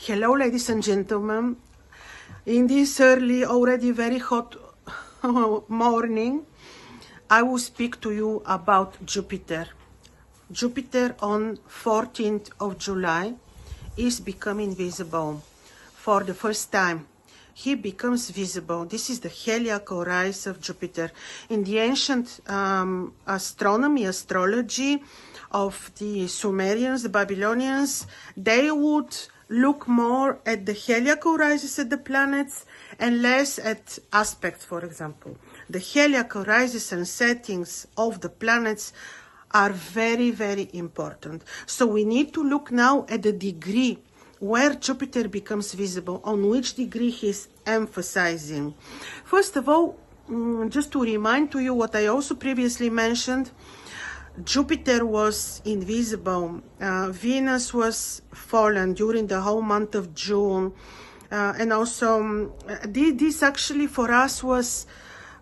Hello, ladies and gentlemen. In this early, already very hot morning, I will speak to you about Jupiter. Jupiter on 14th of July is becoming visible for the first time. He becomes visible. This is the helical rise of Jupiter. In the ancient astronomy, astrology of the Sumerians, the Babylonians, they would look more at the heliacal rises at the planets and less at aspects, for example. The heliacal rises and settings of the planets are very, very important. So we need to look now at the degree where Jupiter becomes visible, on which degree he's emphasizing. First of all, just to remind to you what I also previously mentioned, Jupiter was invisible, Venus was fallen during the whole month of June, and also this actually for us was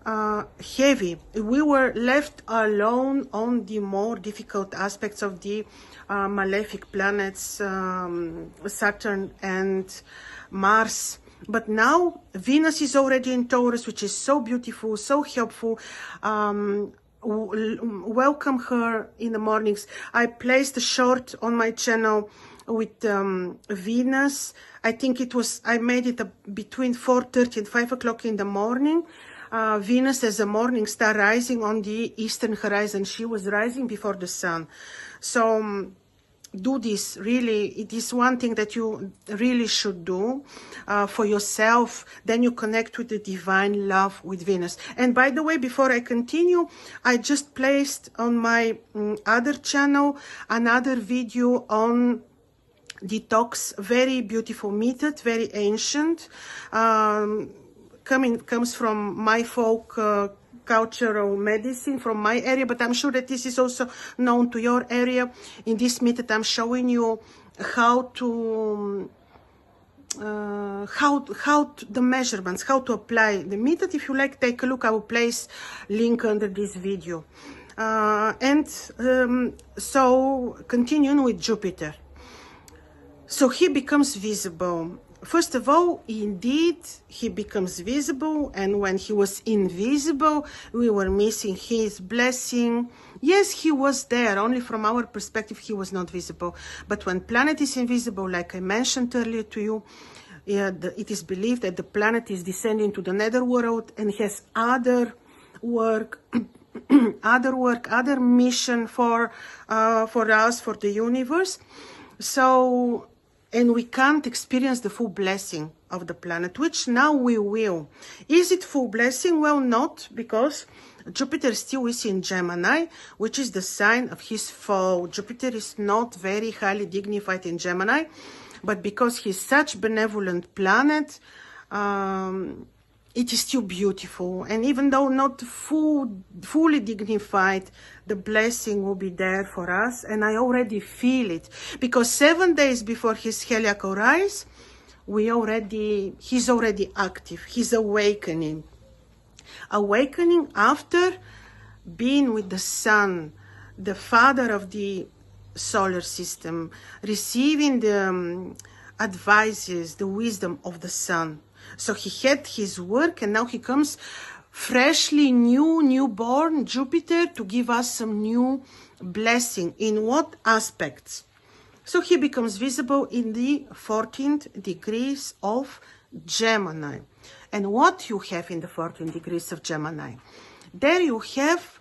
heavy. We were left alone on the more difficult aspects of the malefic planets, Saturn and Mars. But now Venus is already in Taurus, which is so beautiful, so helpful. Welcome her in the mornings. I placed a short on my channel with Venus. I think it was, I made it between 4:30 and 5 o'clock in the morning. Venus as a morning star rising on the eastern horizon. She was rising before the sun. So do this, really. It is one thing that you really should do for yourself. Then you connect with the divine love with Venus. And by the way, before I continue, I just placed on my other channel another video on detox. Very beautiful method, very ancient, comes from my folk cultural medicine, from my area, but I'm sure that this is also known to your area. In this method, I'm showing you how to the measurements, how to apply the method. If you like, take a look. I will place link under this video. So continuing with Jupiter. So he becomes visible. First of all, indeed, he becomes visible, and when he was invisible, we were missing his blessing. Yes, he was there, only from our perspective, he was not visible. But when planet is invisible, like I mentioned earlier to you, it is believed that the planet is descending to the netherworld and has other work, other mission for us, for the universe. So, and we can't experience the full blessing of the planet, which now we will. Is it full blessing? Well, not, because Jupiter still is in Gemini, which is the sign of his fall. Jupiter is not very highly dignified in Gemini, but because he's such benevolent planet, it is still beautiful. And even though not fully dignified, the blessing will be there for us. And I already feel it, because 7 days before his heliacal rise, he's already active. He's awakening after being with the sun, the father of the solar system, receiving the advices, the wisdom of the sun. So he had his work, and now he comes freshly newborn Jupiter to give us some new blessing. In what aspects? So he becomes visible in the 14th degrees of Gemini. And what you have in the 14 degrees of Gemini? There you have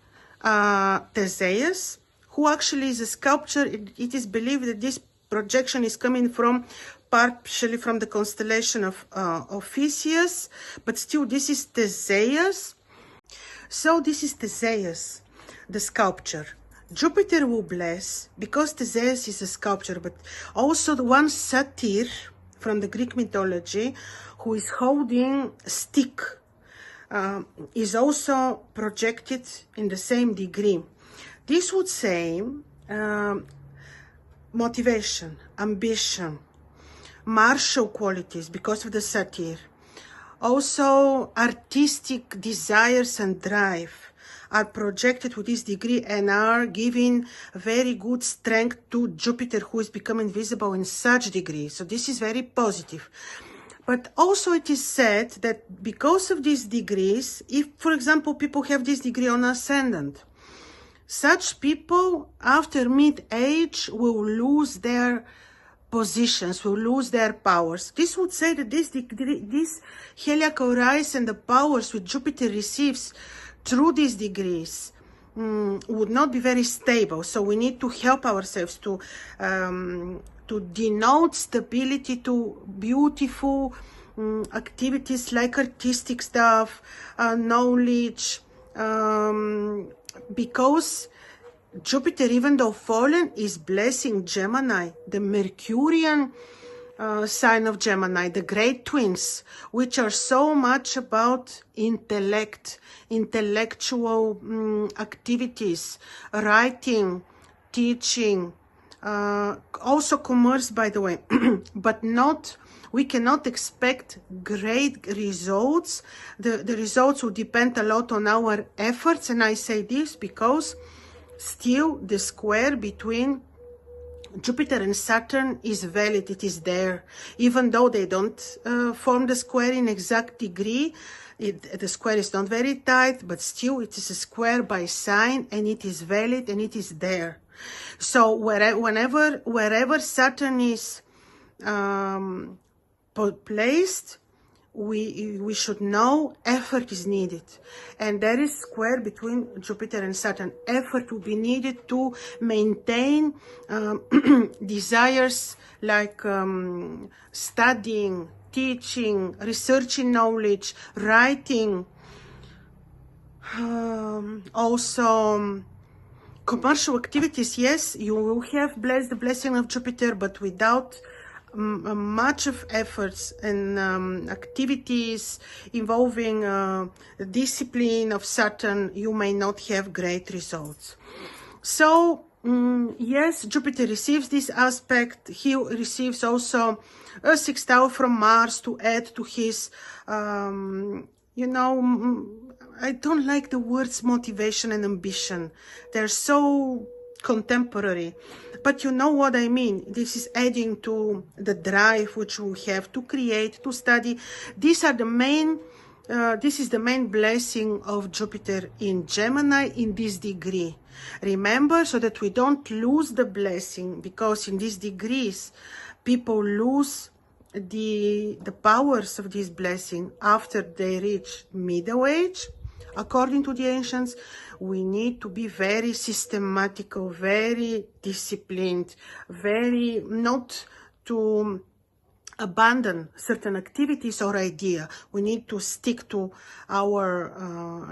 Theseus, who actually is a sculpture. It is believed that this projection is coming from partially from the constellation of Ophiuchus, but still this is Theseus. So this is Theseus, the sculpture. Jupiter will bless, because Theseus is a sculpture, but also the one satyr from the Greek mythology, who is holding a stick, is also projected in the same degree. This would say motivation, ambition, martial qualities because of the satyr. Also artistic desires and drive, are projected with this degree and are giving very good strength to Jupiter, who is becoming visible in such degree. So this is very positive. But also it is said that because of these degrees, if, for example, people have this degree on ascendant, such people after mid-age will lose their positions, will lose their powers. This would say that this helical rise and the powers which Jupiter receives through these degrees would not be very stable. So we need to help ourselves to denote stability to beautiful activities like artistic stuff, knowledge, because Jupiter, even though fallen, is blessing Gemini, the Mercurian sign of Gemini, the great twins, which are so much about intellect, intellectual activities, writing, teaching, also commerce, by the way, but not, we cannot expect great results. The results will depend a lot on our efforts, and I say this because still the square between Jupiter and Saturn is valid, it is there. Even though they don't form the square in exact degree, the square is not very tight, but still it is a square by sign, and it is valid and it is there. So wherever Saturn is placed, we should know effort is needed, and there is square between Jupiter and Saturn. Effort will be needed to maintain desires like studying, teaching, researching knowledge, writing, also commercial activities. Yes, you will have the blessing of Jupiter, but without much of efforts and activities involving discipline of Saturn, you may not have great results. So yes, Jupiter receives this aspect. He receives also a sextile from Mars to add to his you know, I don't like the words motivation and ambition. They're so contemporary, but you know what I mean. This is adding to the drive which we have to create, to study. These are the main this is the main blessing of Jupiter in Gemini in this degree. Remember, so that we don't lose the blessing, because in these degrees people lose the powers of this blessing after they reach middle age. According to the ancients, we need to be very systematical, very disciplined, very not to abandon certain activities or idea. We need to stick to our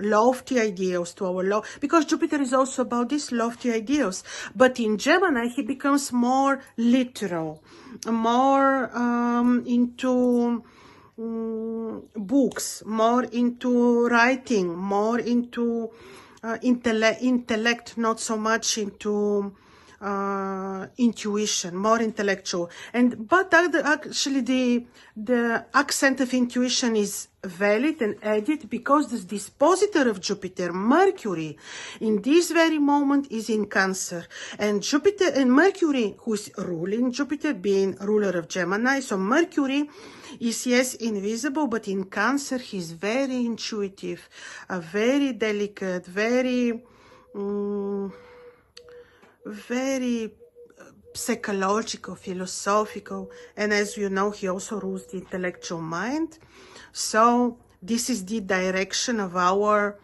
lofty ideals, to our because Jupiter is also about these lofty ideals. But in Gemini, he becomes more literal, more into books, more into writing, more into intellect, not so much into intuition, more intellectual. But actually the accent of intuition is valid and added, because the dispositor of Jupiter, Mercury, in this very moment is in Cancer, and Jupiter and Mercury, who is ruling Jupiter, being ruler of Gemini. So Mercury is, yes, invisible, but in Cancer he's very intuitive, very delicate, very psychological, philosophical, and as you know, he also rules the intellectual mind. So this is the direction of our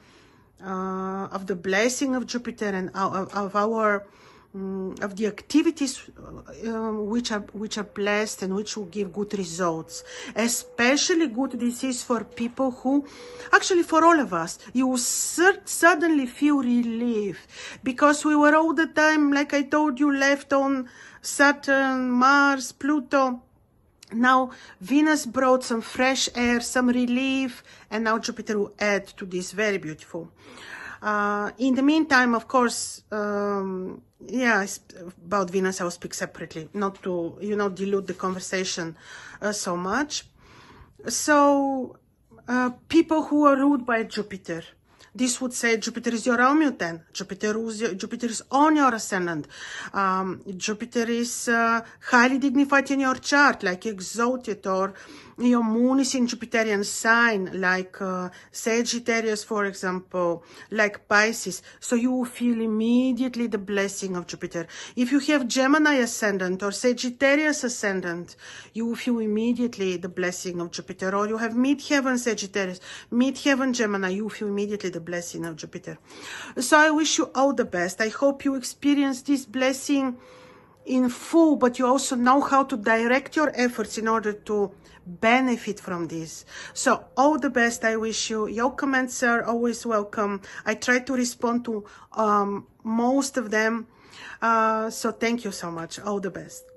of the blessing of Jupiter, and of our of the activities which are blessed and which will give good results. Especially good this is for people who, actually for all of us, you will suddenly feel relief, because we were all the time, like I told you, left on Saturn, Mars, Pluto. Now Venus brought some fresh air, some relief, and now Jupiter will add to this. Very beautiful. In the meantime, of course, yeah, about Venus I will speak separately, not to, you know, dilute the conversation so much. So people who are ruled by Jupiter, this would say Jupiter is your Almutan. Jupiter is on your ascendant. Jupiter is highly dignified in your chart, like exalted, or your moon is in Jupiterian sign, like Sagittarius, for example, like Pisces. So you will feel immediately the blessing of Jupiter. If you have Gemini ascendant or Sagittarius ascendant, you will feel immediately the blessing of Jupiter. Or you have midheaven Sagittarius, midheaven Gemini, you will feel immediately the blessing of Jupiter. So I wish you all the best. I hope you experience this blessing in full, but you also know how to direct your efforts in order to benefit from this. So all the best I wish you. Your comments are always welcome. I try to respond to most of them. So thank you so much. All the best.